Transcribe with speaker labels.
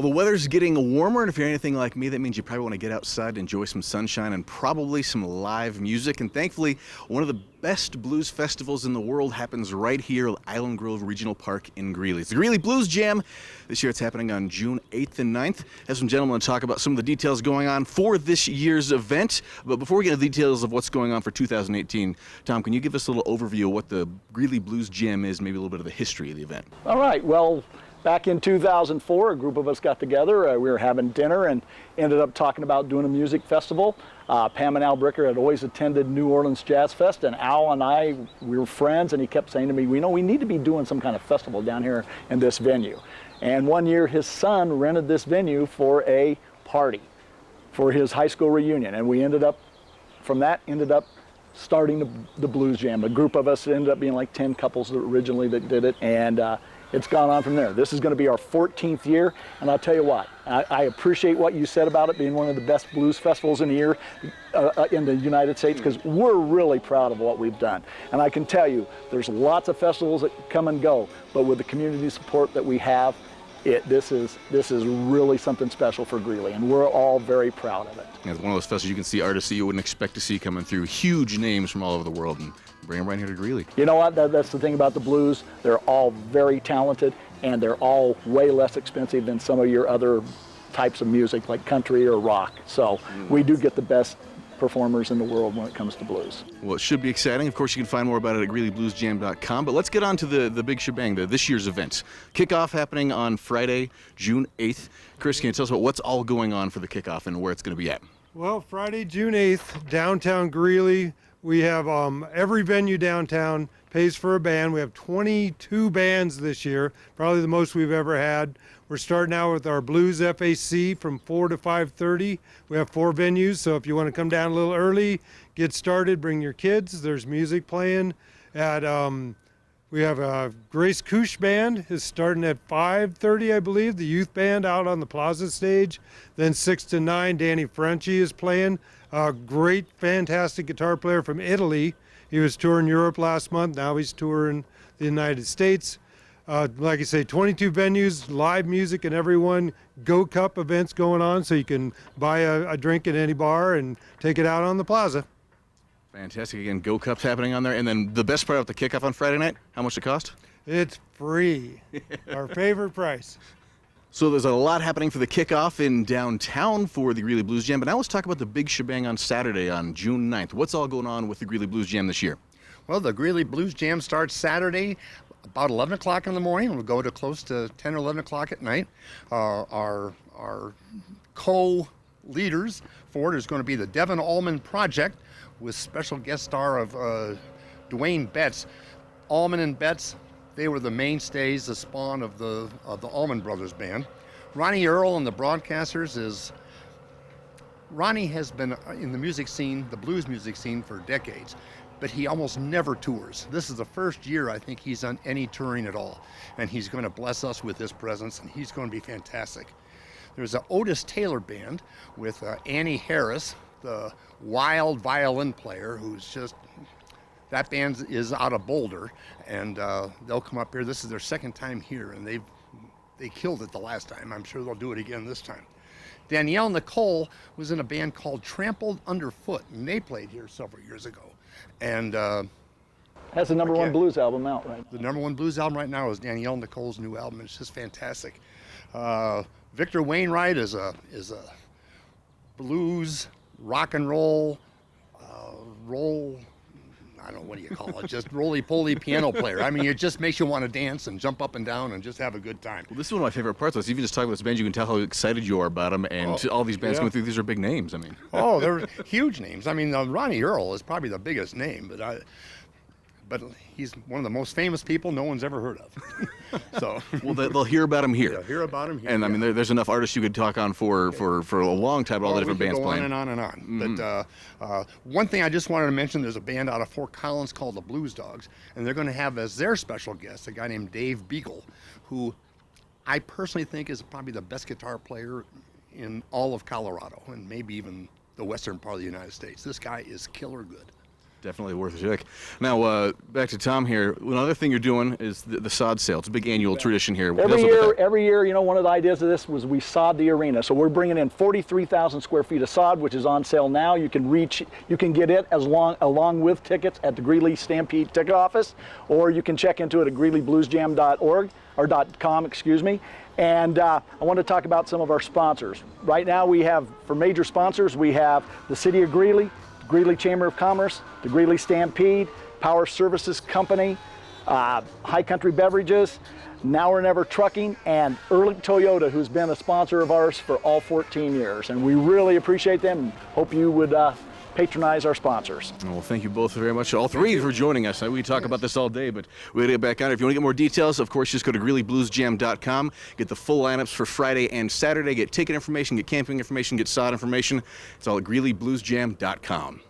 Speaker 1: Well, the weather's getting warmer, and if you're anything like me, that means you probably want to get outside, enjoy some sunshine, and probably some live music. And thankfully, one of the best blues festivals in the world happens right here at Island Grove Regional Park in Greeley. It's the Greeley Blues Jam. This year it's happening on June 8th and 9th. Have some gentlemen to talk about some of the details going on for this year's event. But before we get into the details of what's going on for 2018, Tom, can you give us a little overview of what the Greeley Blues Jam is, maybe a little bit of the history of the event?
Speaker 2: All right, well, back in 2004, a group of us got together. We were having dinner and ended up talking about doing a music festival. Pam and Al Bricker had always attended New Orleans Jazz Fest, and Al and I, we were friends, and he kept saying to me, we need to be doing some kind of festival down here in this venue. And one year his son rented this venue for a party for his high school reunion, and we ended up starting the Blues Jam. A group of us ended up being like 10 couples originally that did it, and it's gone on from there. This is going to be our 14th year, and I'll tell you what, I appreciate what you said about it being one of the best blues festivals in the year in the United States, because we're really proud of what we've done. And I can tell you, there's lots of festivals that come and go, but with the community support that we have, this is really something special for Greeley, and we're all very proud of it.
Speaker 1: Yeah, it's one of those festivals you can see artists that you wouldn't expect to see coming through, huge names from all over the world, and bring them right here to Greeley.
Speaker 2: You know what, that's the thing about the blues. They're all very talented, and they're all way less expensive than some of your other types of music like country or rock. So we do get the best performers in the world when it comes to blues.
Speaker 1: Well, it should be exciting. Of course, you can find more about it at GreeleyBluesJam.com. But let's get on to the big shebang, this year's event. Kickoff happening on Friday, June 8th. Chris, can you tell us about what's all going on for the kickoff and where it's going to be at?
Speaker 3: Well, Friday, June 8th, downtown Greeley. We have every venue downtown pays for a band. We have 22 bands this year, probably the most we've ever had. We're starting out with our Blues FAC from 4 to 5:30. We have 4 venues, so if you want to come down a little early, get started, bring your kids. There's music playing. We have a Grace Kush band is starting at 5:30, I believe. The youth band out on the plaza stage. Then 6 to 9, Danny Franchi is playing. A great, fantastic guitar player from Italy. He was touring Europe last month. Now he's touring the United States. Like I say, 22 venues, live music and everyone. Go Cup events going on, so you can buy a drink at any bar and take it out on the plaza.
Speaker 1: Fantastic. Again, Go Cup's happening on there. And then the best part about the kickoff on Friday night, how much it cost?
Speaker 3: It's free. Our favorite price.
Speaker 1: So there's a lot happening for the kickoff in downtown for the Greeley Blues Jam, but now let's talk about the big shebang on Saturday on June 9th. What's all going on with the Greeley Blues Jam this year?
Speaker 4: Well, the Greeley Blues Jam starts Saturday about 11 o'clock in the morning. We'll go to close to 10 or 11 o'clock at night. Our co-leaders for it is going to be the Devon Allman Project with special guest star of Dwayne Betts. Allman and Betts, they were the mainstays, the spawn of the Allman Brothers Band. Ronnie Earl and the broadcasters Ronnie has been in the music scene, the blues music scene, for decades, but he almost never tours. This is the first year I think he's done any touring at all, and he's going to bless us with his presence, and he's going to be fantastic. There's an Otis Taylor Band with Annie Harris, the wild violin player, who's just, that band is out of Boulder, and they'll come up here. This is their second time here, and they killed it the last time. I'm sure they'll do it again this time. Danielle Nicole was in a band called Trampled Underfoot, and they played here several years ago. And
Speaker 2: Has the number one blues album out right now.
Speaker 4: The number one blues album right now is Danielle Nicole's new album. It's just fantastic. Victor Wainwright is a blues, rock and roll, I don't know, what do you call it? Just roly-poly piano player. I mean, it just makes you want to dance and jump up and down and just have a good time.
Speaker 1: Well, this is one of my favorite parts. If you just talk about this band, you can tell how excited you are about them, and all these bands coming through, these are big names, I mean.
Speaker 4: Oh, they're huge names. I mean, Ronnie Earl is probably the biggest name, but he's one of the most famous people no one's ever heard of. So,
Speaker 1: well, they'll hear about him here.
Speaker 4: They'll hear about him here.
Speaker 1: And I mean, there's enough artists you could talk on for a long time. All the different bands playing.
Speaker 4: On and on and on. Mm-hmm. But one thing I just wanted to mention: there's a band out of Fort Collins called the Blues Dogs, and they're going to have as their special guest a guy named Dave Beagle, who I personally think is probably the best guitar player in all of Colorado, and maybe even the western part of the United States. This guy is killer good.
Speaker 1: Definitely worth a check. Now, back to Tom here. Another thing you're doing is the sod sale. It's a big annual tradition here. Tell us about that.
Speaker 2: Every year, you know, one of the ideas of this was we sod the arena. So we're bringing in 43,000 square feet of sod, which is on sale now. You can get it along with tickets at the Greeley Stampede ticket office, or you can check into it at greeleybluesjam.org or .com, excuse me. And I want to talk about some of our sponsors. Right now we have, for major sponsors, we have the City of Greeley, Greeley Chamber of Commerce, the Greeley Stampede, Power Services Company, High Country Beverages, Now or Never Trucking, and Early Toyota, who's been a sponsor of ours for all 14 years. And we really appreciate them and hope you would patronize our sponsors.
Speaker 1: Well, thank you both very much, all three, for joining us. We talk about this all day, but we'll get back on it. If you want to get more details, of course, just go to GreeleyBluesJam.com, get the full lineups for Friday and Saturday, get ticket information, get camping information, get sod information. It's all at GreeleyBluesJam.com.